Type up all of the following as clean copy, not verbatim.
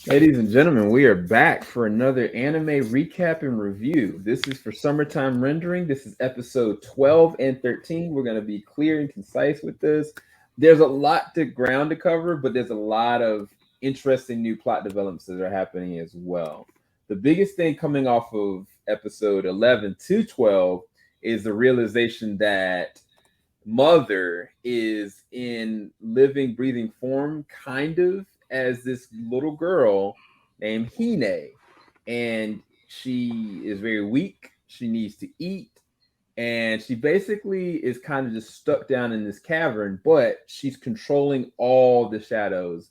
Ladies and gentlemen, we are back for another anime recap and review. This is for Summertime Rendering. This is episode 12 and 13. We're going to be clear and concise with this. There's a lot to ground to cover, but there's a lot of interesting new plot developments that are happening as well. The biggest thing coming off of episode 11 to 12 is the realization that Mother is in living, breathing form, kind of as this little girl named Hine. And she is very weak. She needs to eat. And she basically is kind of just stuck down in this cavern, but she's controlling all the shadows,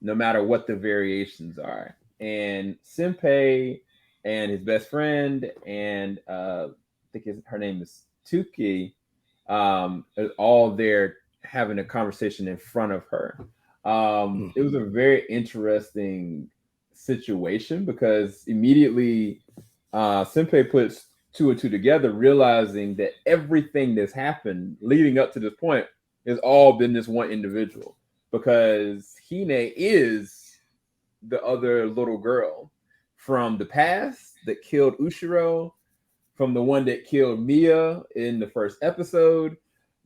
no matter what the variations are. And Shinpei and his best friend, and I think her name is Tuki, all there having a conversation in front of her. It was a very interesting situation because immediately Senpei puts two and two together, realizing that everything that's happened leading up to this point has all been this one individual because Hine is the other little girl from the past that killed Ushio, from the one that killed Mia in the first episode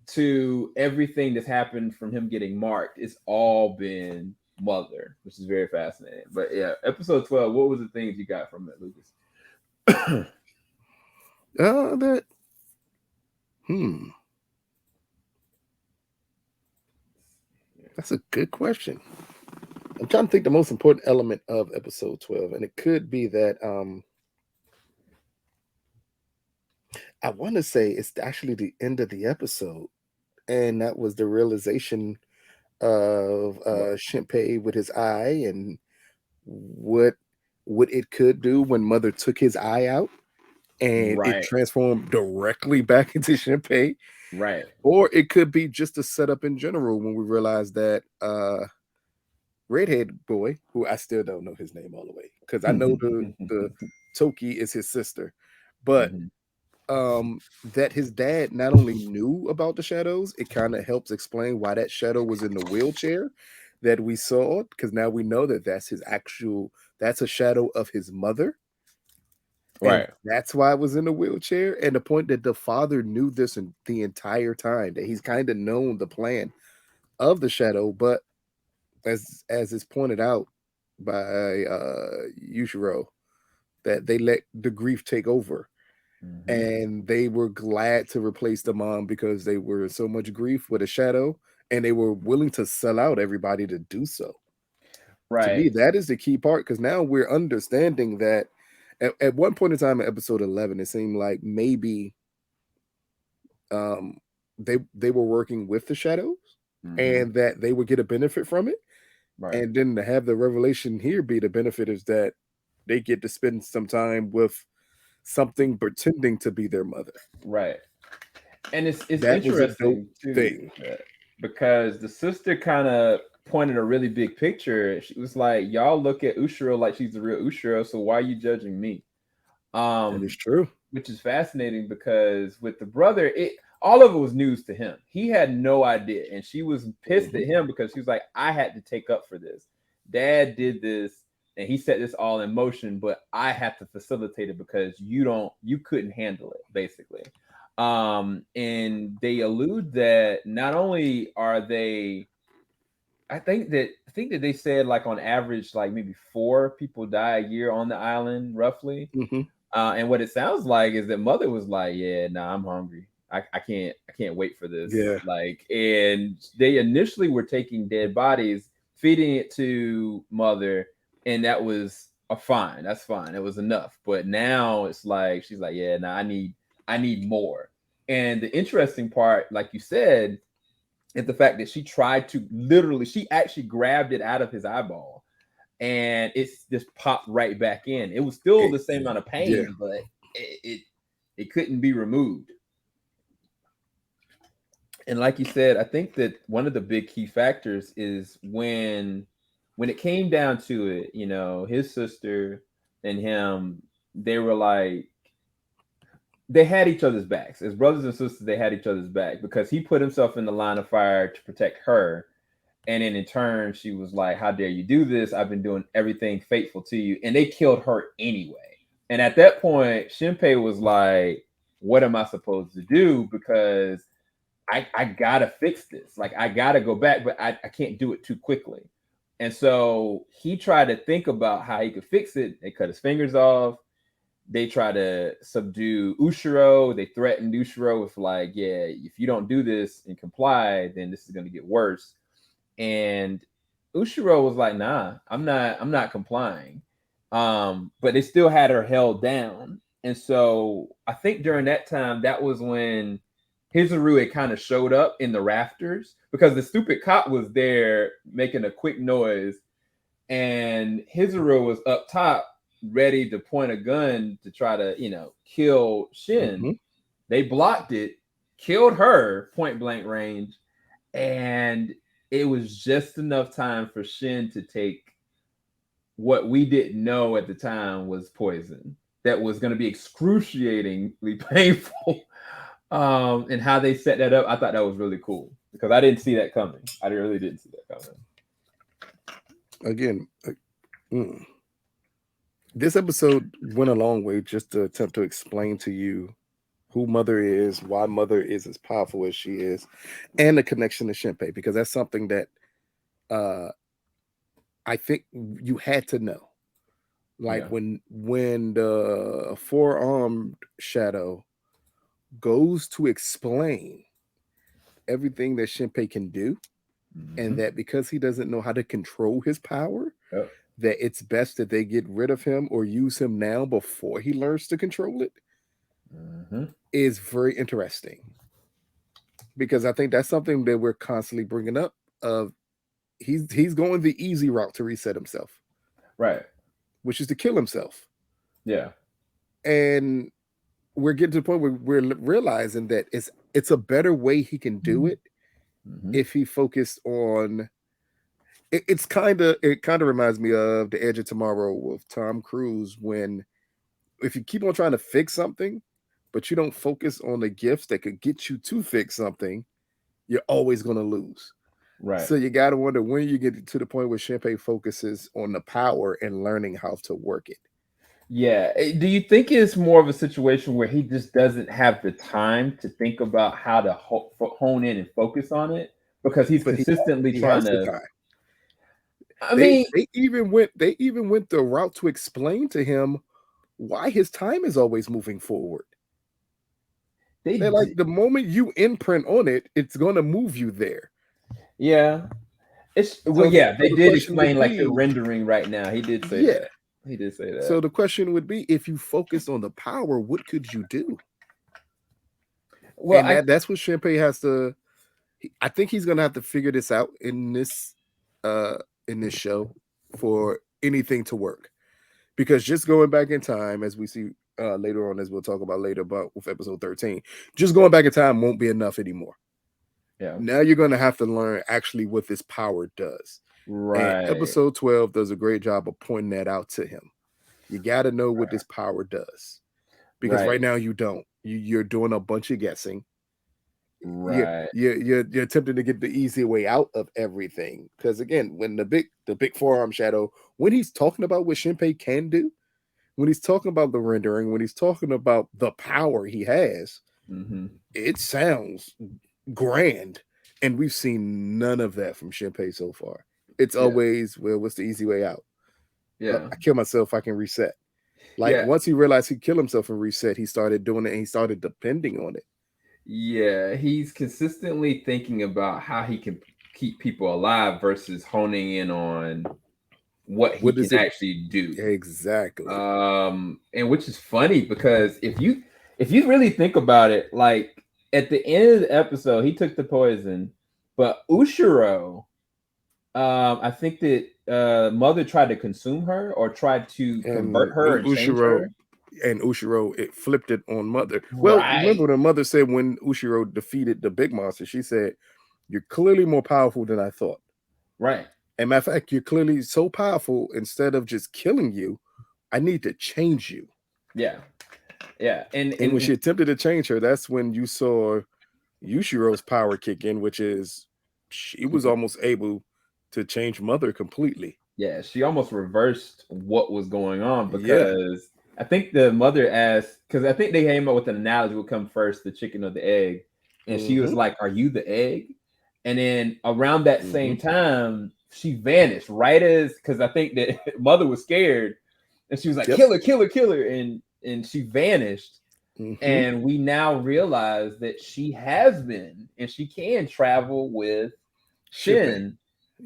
to everything that's happened from him getting marked. It's all been Mother, which is very fascinating. But yeah, episode 12, what was the things you got from it, Lucas? That hmm, that's a good question. I'm trying to think the most important element of episode 12, and it could be that I want to say it's actually the end of the episode, and that was the realization of What? Shinpei with his eye and what what it could do when Mother took his eye out and it Right, transformed directly back into Shinpei. right. Or it could be just a setup in general when we realize that redhead boy, who I still don't know his name all the way, because I know the Toki is his sister, but Mhm. that his dad not only knew about the shadows, it kind of helps explain why that shadow was in the wheelchair that we saw, because now we know that that's a shadow of his mother, and Right, that's why it was in the wheelchair. And the point that the father knew this the entire time, that he's kind of known the plan of the shadow, but as is pointed out by Yushiro, that they let the grief take over, hmm, and they were glad to replace the mom because they were in so much grief with a shadow, and they were willing to sell out everybody to do so. To right, me, that is the key part, because now we're understanding that at one point in time in episode 11, it seemed like maybe um, they were working with the shadows hmm, and that they would get a benefit from it. right, And then to have the revelation here be the benefit is that they get to spend some time with something pretending to be their mother. right. And it's That was a dope interesting too thing. because the sister kind of pointed a really big picture. She was like, "Y'all look at Ushiro like she's the real Ushiro, so why are you judging me?" That is Um, true. which is fascinating because with the brother, it all of it was news to him. He had no idea, and she was pissed Hmm. at him because she was like, "I had to take up for this. Dad did this, and he set this all in motion, but I had to facilitate it because you couldn't handle it, basically." And they allude that not only are they, I think that they said like on average, like maybe four people die a year on the island, roughly. Hmm. And what it sounds like is that Mother was like, "Yeah, nah, I'm hungry. I can't wait for this." Yeah. Like, and they initially were taking dead bodies, feeding it to Mother, and that was a fine. That's fine. It was enough. But now it's like she's like, "Yeah, nah, I need more." And the interesting part, like you said, is the fact that she tried to literally, she actually grabbed it out of his eyeball and it's just popped right back in. It was still It, the same amount of yeah. pain, but it couldn't be removed. And like you said, I think that one of the big key factors is when it came down to it, his sister and him, they were like they had each other's backs. As brothers and sisters, they had each other's back because he put himself in the line of fire to protect her. And then in turn, she was like, "How dare you do this? I've been doing everything faithful to you." And they killed her anyway. And at that point, Shinpei was like, "What am I supposed to do? Because I gotta fix this. Like I gotta go back, but I can't do it too quickly." And so he tried to think about how he could fix it. They cut his fingers off. They try to subdue Ushio. They threatened Ushio with like, "Yeah, if you don't do this and comply, then this is gonna get worse." And Ushio was like, "Nah, I'm not complying." But they still had her held down. And so I think during that time, that was when Hizuru had kind of showed up in the rafters because the stupid cop was there making a quick noise, and Hizuru was up top ready to point a gun to try to, kill Shin. Mm-hmm. They blocked it, killed her point blank range, and it was just enough time for Shin to take what we didn't know at the time was poison that was going to be excruciatingly painful. And how they set that up, I thought that was really cool because I didn't see that coming. I really didn't see that coming. Again, this episode went a long way just to attempt to explain to you who Mother is, why Mother is as powerful as she is, and the connection to Shinpei, because that's something that I think you had to know. Like when the four-armed shadow goes to explain everything that Shinpei can do, and that because he doesn't know how to control his power, that it's best that they get rid of him or use him now before he learns to control it, is very interesting. Because I think that's something that we're constantly bringing up. Of he's going the easy route to reset himself, right? Which is to kill himself. Yeah, and we're getting to the point where we're realizing that it's a better way he can do it if he focused on. It kind of reminds me of The Edge of Tomorrow with Tom Cruise, when if you keep on trying to fix something, but you don't focus on the gifts that could get you to fix something, you're always going to lose. Right. So you got to wonder when you get to the point where Shinpei focuses on the power and learning how to work it. Yeah. Do you think it's more of a situation where he just doesn't have the time to think about how to hone in and focus on it because he's consistently trying to? They even went the route to explain to him why his time is always moving forward. They're like, the moment you imprint on it, it's going to move you there. Yeah. They did explain like the rendering right now. He did say that. He did say that. So the question would be, if you focused on the power, what could you do? Well, and that's what Shinpei has to. I think he's going to have to figure this out in this show for anything to work. Because just going back in time, as we see later on, as we'll talk about later about with episode 13, just going back in time won't be enough anymore. Yeah. Now you're going to have to learn actually what this power does. Right. And episode 12 does a great job of pointing that out to him. You got to know what this power does. Because right now you don't. You're doing a bunch of guessing. Right. You're attempting to get the easy way out of everything. Because again, when the big forearm shadow, when he's talking about what Shinpei can do, when he's talking about the rendering, when he's talking about the power he has, it sounds grand. And we've seen none of that from Shinpei so far. It's always, well, what's the easy way out? Yeah. I kill myself, I can reset. Like once he realized he'd kill himself and reset, he started doing it and he started depending on it. Yeah, he's consistently thinking about how he can keep people alive versus honing in on what he can actually do. Exactly. And which is funny because if you really think about it, like at the end of the episode, he took the poison, but Ushio, I think that Mother tried to consume her or tried to convert her and change her. And Ushio, it flipped it on Mother. Well, remember what Mother said when Ushio defeated the big monster? She said, "You're clearly more powerful than I thought." Right. And matter of fact, you're clearly so powerful. Instead of just killing you, I need to change you. Yeah. Yeah. And when she attempted to change her, that's when you saw Ushio's power kick in, which is she was almost able to change Mother completely. Yeah, she almost reversed what was going on because I think the mother asked, because I think they came up with an analogy, would come first, the chicken or the egg. And she was like, "Are you the egg?" And then around that same time, she vanished right as, because I think that Mother was scared and she was like, "Kill her, kill her, kill her." And she vanished. And we now realize that she has been and she can travel with Shin.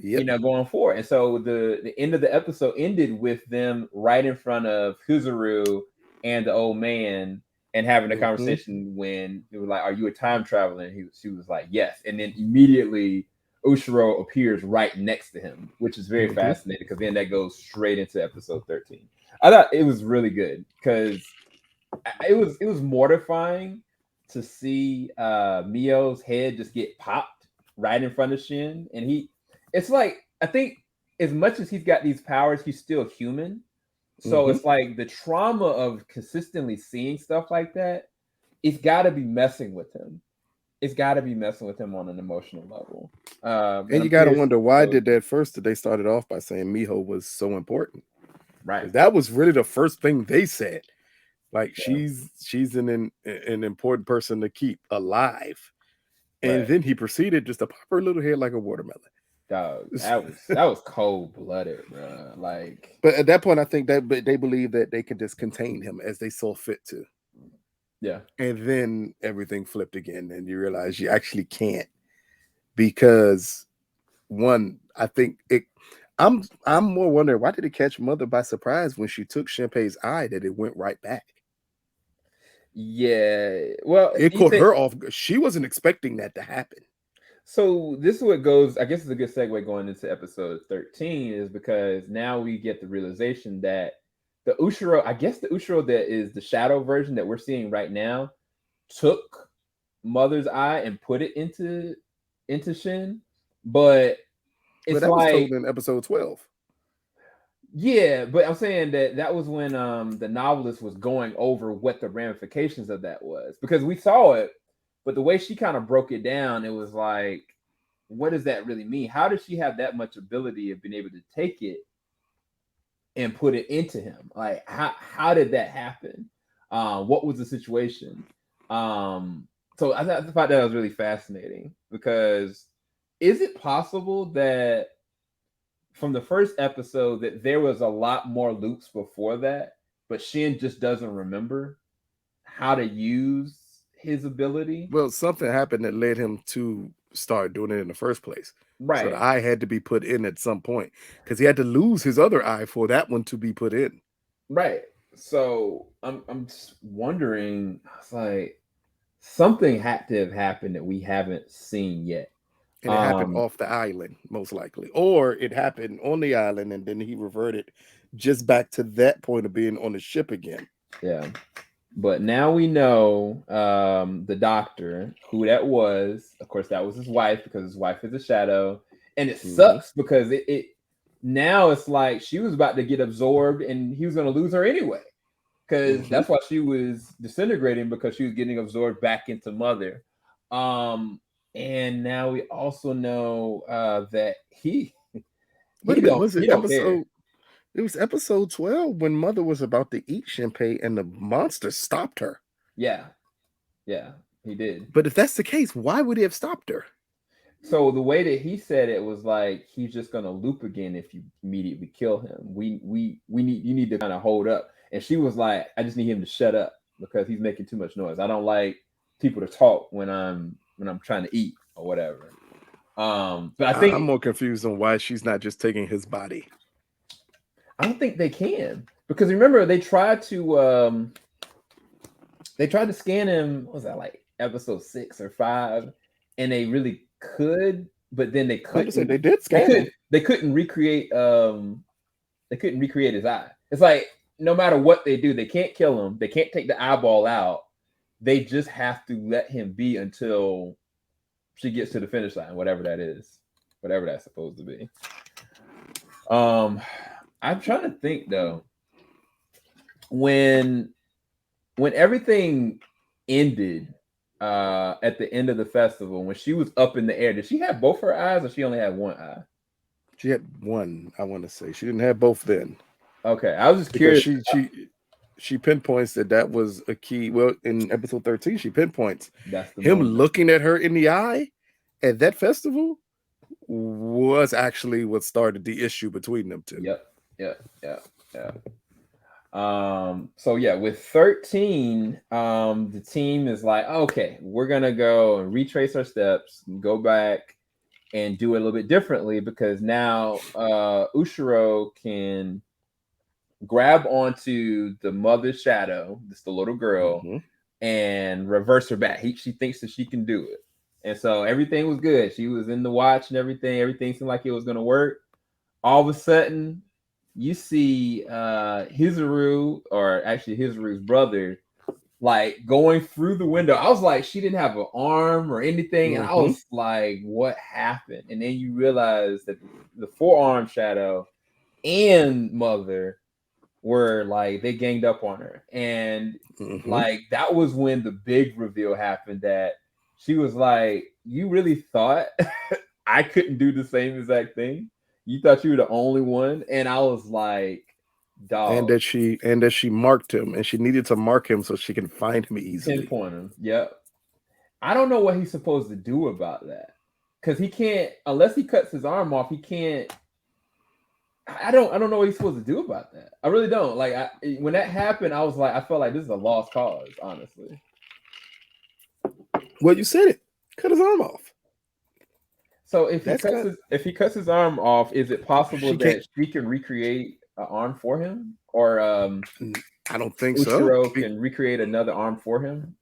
Going forward. And so the end of the episode ended with them right in front of Huzuru and the old man and having a conversation when it was like, "Are you a time traveler?" And she was like, "Yes." And then immediately Ushio appears right next to him, which is very fascinating because then that goes straight into episode 13. I thought it was really good because it was mortifying to see Mio's head just get popped right in front of Shin. And it's like, I think as much as he's got these powers, he's still human. So it's like the trauma of consistently seeing stuff like that, it's got to be messing with him. It's got to be messing with him on an emotional level. And you got to wonder, why did that first? They started off by saying Miho was so important. Right. That was really the first thing they said. Like, she's an important person to keep alive. And then he proceeded just to pop her little head like a watermelon. Dog, that was cold blooded, bro. Like, but at that point, I think that they believe that they can just contain him as they saw fit to. Yeah. And then everything flipped again, and you realize you actually can't, because one, I think I'm more wondering, why did it catch Mother by surprise when she took Shinpei's eye that it went right back? Yeah, well, it caught her off. She wasn't expecting that to happen. So this is what goes, I guess it's a good segue going into episode 13, is because now we get the realization that the Ushio, I guess the Ushio that is the shadow version that we're seeing right now, took Mother's eye and put it into Shin. But it's that was told in episode 12. Yeah, but I'm saying that was when the novelist was going over what the ramifications of that was, because we saw it, but the way she kind of broke it down, it was like, what does that really mean? How does she have that much ability of being able to take it and put it into him? Like, how did that happen? What was the situation? So I thought that was really fascinating, because is it possible that from the first episode that there was a lot more loops before that, but Shin just doesn't remember how to use his ability? Well, something happened that led him to start doing it in the first place. Right. So the eye had to be put in at some point, because he had to lose his other eye for that one to be put in. Right. So I'm just wondering, it's like something had to have happened that we haven't seen yet. And it happened off the island, most likely. Or it happened on the island and then he reverted just back to that point of being on the ship again. Yeah. But now we know the doctor, who that was. Of course, that was his wife, because his wife is a shadow. And it sucks because it now it's like she was about to get absorbed and he was going to lose her anyway. Because that's why she was disintegrating, because she was getting absorbed back into Mother. And now we also know that it was episode 12 when Mother was about to eat Shinpei and the monster stopped her. Yeah, he did. But if that's the case, why would he have stopped her? So the way that he said it was like, he's just gonna loop again if you immediately kill him. You need to kind of hold up. And she was like, I just need him to shut up because he's making too much noise. I don't like people to talk when I'm trying to eat or whatever. But I think I'm more confused on why she's not just taking his body. I don't think they can, because remember they tried to scan him. What was that, like episode 6 or 5? And they really could, but then they couldn't. They did scan him. They couldn't recreate. They couldn't recreate his eye. It's like no matter what they do, they can't kill him. They can't take the eyeball out. They just have to let him be until she gets to the finish line, whatever that is, whatever that's supposed to be. I'm trying to think though. When everything ended at the end of the festival, when she was up in the air, did she have both her eyes or she only had one eye? She had one, I want to say. She didn't have both then. Okay, I was just Because curious. she pinpoints that was a key. Well, in episode 13, she pinpoints That's the him moment. looking at her in the eye at that festival was actually what started the issue between them two. Yep. So yeah, with 13, the team is like, okay, we're gonna go and retrace our steps and go back and do it a little bit differently because now Ushio can grab onto the mother's shadow, this the little girl, and reverse her back. She thinks that she can do it. And so everything was good. She was in the watch and everything. Everything seemed like it was going to work. All of a sudden, you see Hizuru, or actually Hizuru's brother, like going through the window. I was like, she didn't have an arm or anything. And I was like, what happened? And then you realize that the forearm shadow and mother were like, they ganged up on her. And like, that was when the big reveal happened that she was like, you really thought I couldn't do the same exact thing? You thought you were the only one? And I was like, dog. And that she marked him, and she needed to mark him so she can find him easily. Pinpoint him. Yep. I don't know what he's supposed to do about that. Because he can't, unless he cuts his arm off, he can't. I don't know what he's supposed to do about that. I really don't. Like, when that happened, I was like, I felt like this is a lost cause, honestly. Well, you said it. Cut his arm off. So if he cuts his arm off, is it possible that she can recreate an arm for him, or I don't think Ushio can recreate another arm for him?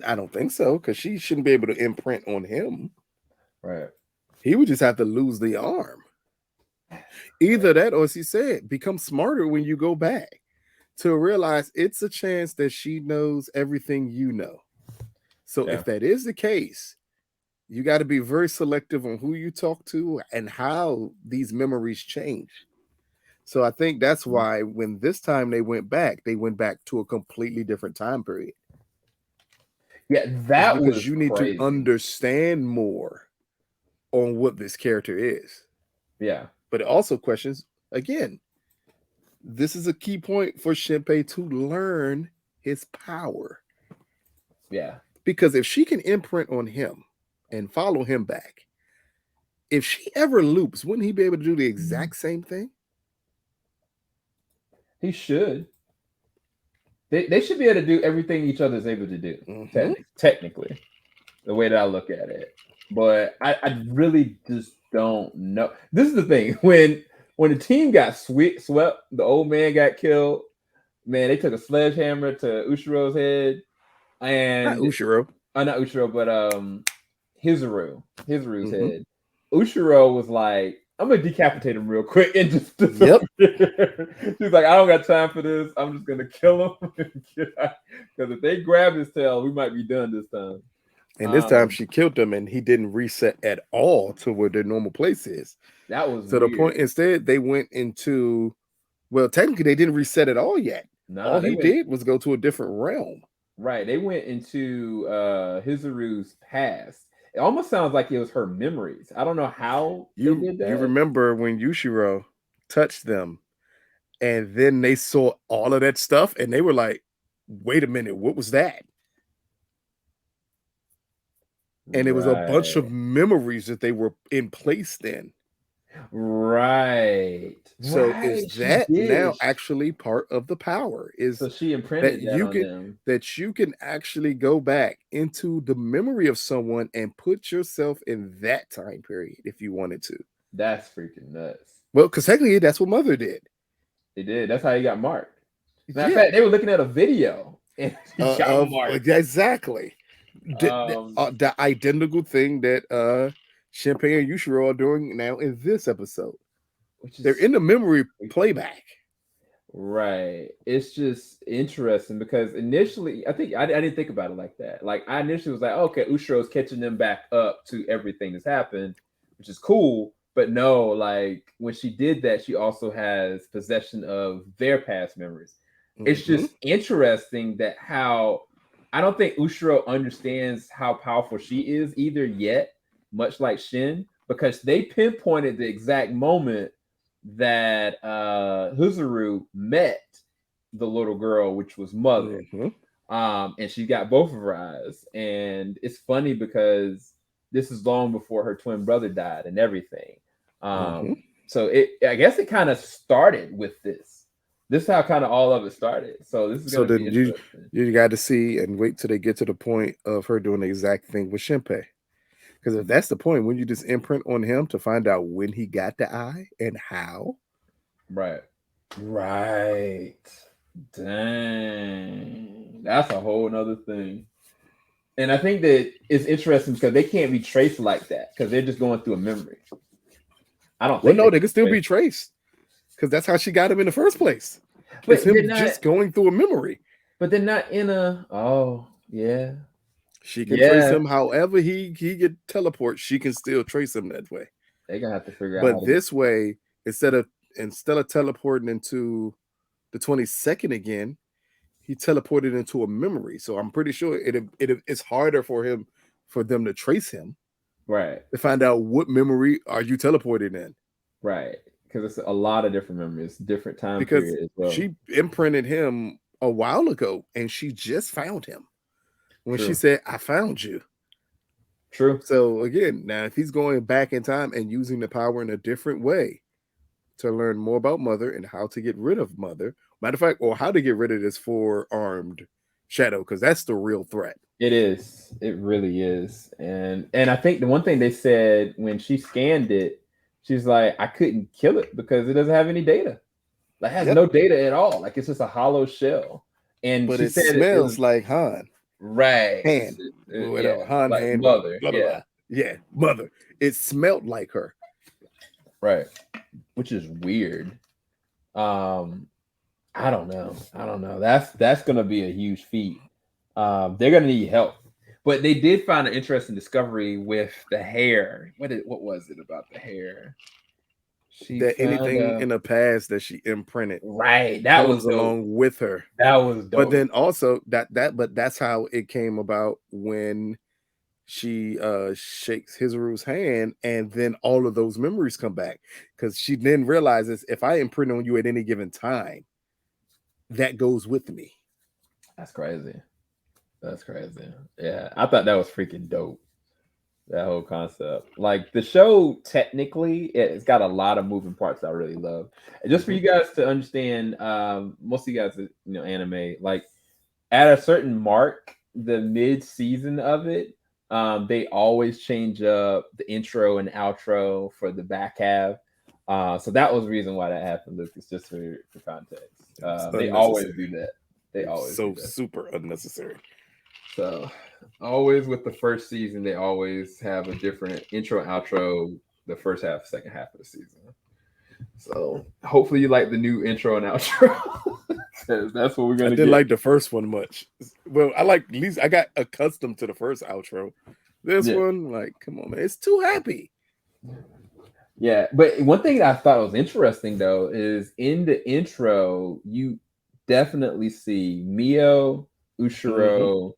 I don't think so, because she shouldn't be able to imprint on him. Right. He would just have to lose the arm. Either that, or as he said, become smarter when you go back to realize it's a chance that she knows everything you know. So if that is the case, you got to be very selective on who you talk to and how these memories change. So I think that's why when this time they went back to a completely different time period. Yeah, that was because you need to understand more on what this character is. Yeah. But it also questions, again, this is a key point for Shinpei to learn his power. Yeah. Because if she can imprint on him and follow him back, if she ever loops, wouldn't he be able to do the exact same thing? He should. They should be able to do everything each other is able to do, technically, the way that I look at it. But I really just don't know. This is the thing. When the team got swept, the old man got killed, man, they took a sledgehammer to Ushio's head. And not Ushio, but Hizuru's head. Ushio was like, I'm gonna decapitate him real quick and just disappear. She's like, I don't got time for this. I'm just gonna kill him because if they grab his tail, we might be done this time. And this time she killed him, and he didn't reset at all to where their normal place is. That was so weird. The point. Instead, they went into, well, technically they didn't reset at all yet. All he did was go to a different realm. Right, they went into Hizuru's past. It almost sounds like it was her memories. I don't know how they did that. You remember when Ushio touched them, and then they saw all of that stuff, and they were like, "Wait a minute, what was that?" And it was a bunch of memories that they were in place then. Right. So is that now actually part of the power? So she imprinted that on them. That you can actually go back into the memory of someone and put yourself in that time period if you wanted to. That's freaking nuts. Well, because technically that's what Mother did. They did. That's how he got marked. Matter of fact, they were looking at a video and he got marked. Exactly. The identical thing that Shinpei and Ushio are doing now in this episode. They're in the memory playback. Right. It's just interesting because initially, I think I didn't think about it like that. Like I initially was like, okay, Ushio's catching them back up to everything that's happened, which is cool. But no, like when she did that, she also has possession of their past memories. It's just interesting that how I don't think Ushio understands how powerful she is either yet, much like Shin. because they pinpointed the exact moment that Huzuru met the little girl, which was Mother. And she got both of her eyes. And it's funny because this is long before her twin brother died and everything. So I guess it kind of started with this. This is how kind of all of it started. So this is going to be interesting. You got to see and wait till they get to the point of her doing the exact thing with Shinpei. Because if that's the point, when you just imprint on him to find out when he got the eye and how. Right. Dang. That's a whole nother thing. And I think that it's interesting because they can't be traced like that because they're just going through a memory. I don't think they can still be traced because that's how she got him in the first place. But it's him just going through a memory. But they're not in a yeah. She can trace him however he get teleport, she can still trace him that way. They're gonna have to figure out. But this way, instead of teleporting into the 22nd again, he teleported into a memory. So I'm pretty sure it's harder for them to trace him. Right. To find out what memory are you teleported in. Right. Because it's a lot of different memories, different time period as well. She imprinted him a while ago and she just found him. When she said, I found you. True. So again, now if he's going back in time and using the power in a different way to learn more about Mother and how to get rid of Mother, matter of fact, or how to get rid of this 4-armed shadow, because that's the real threat. It is. It really is. And I think the one thing they said when she scanned it, she's like, I couldn't kill it because it doesn't have any data. Like, it has no data at all. Like, it's just a hollow shell. But it smells like Han. Right. Han. Whatever. Han, like Han, Mother. Blah, blah, blah. Yeah, Mother. It smelled like her. Right. Which is weird. I don't know. That's gonna be a huge feat. They're gonna need help. But they did find an interesting discovery with the hair. What was it about the hair? Anything in the past that she imprinted, right? That was along with her. That was dope. But then also but that's how it came about when she shakes Hizuru's hand, and then all of those memories come back because she then realizes if I imprint on you at any given time, that goes with me. That's crazy. Yeah, I thought that was freaking dope. That whole concept. Like, the show, technically, it's got a lot of moving parts I really love. And just for you guys to understand, most of you guys, anime, like, at a certain mark, the mid-season of it, they always change up the intro and outro for the back half. So that was the reason why that happened, Lucas, just for context. They always do that. They always do that. Super unnecessary. So always with the first season, they always have a different intro and outro the first half, second half of the season. So hopefully you like the new intro and outro. That's what we're gonna get. I didn't like the first one much. Well, at least I got accustomed to the first outro. This one, like, come on, man, it's too happy. Yeah, but one thing that I thought was interesting though is in the intro, you definitely see Mio, Ushio,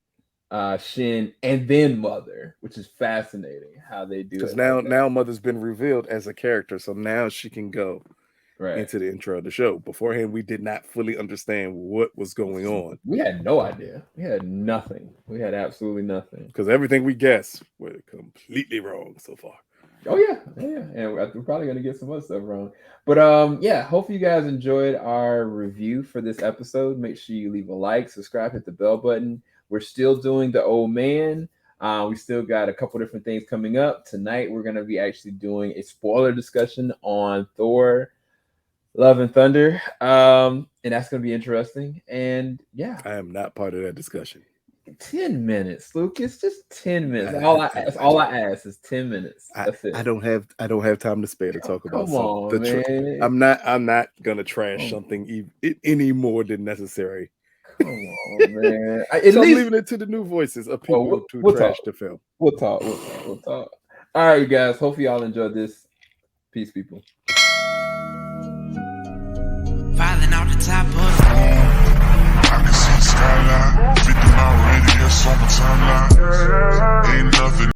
Shin, and then Mother, which is fascinating how they do it. Because now Mother's been revealed as a character, so now she can go into the intro of the show. Beforehand, we did not fully understand what was going on. We had no idea. We had nothing. We had absolutely nothing. Because everything we guessed were completely wrong so far. Oh yeah, and we're probably gonna get some other stuff wrong. But hopefully you guys enjoyed our review for this episode. Make sure you leave a like, subscribe, hit the bell button. We're still doing the old man. We still got a couple different things coming up. Tonight we're gonna be actually doing a spoiler discussion on Thor: Love and Thunder. And that's gonna be interesting. And yeah, I am not part of that discussion. 10 minutes, Lucas. Just 10 minutes. All I ask is 10 minutes. That's it. I don't have time to spare to talk about something. I'm not gonna trash something any more than necessary. Come on, man. I'm leaving it to the new voices of people to trash the film. We'll talk. All right, you guys. Hopefully y'all enjoyed this. Peace, people. Filing out the top of I can see the skyline, 50 mile radius on my timeline. Ain't nothing.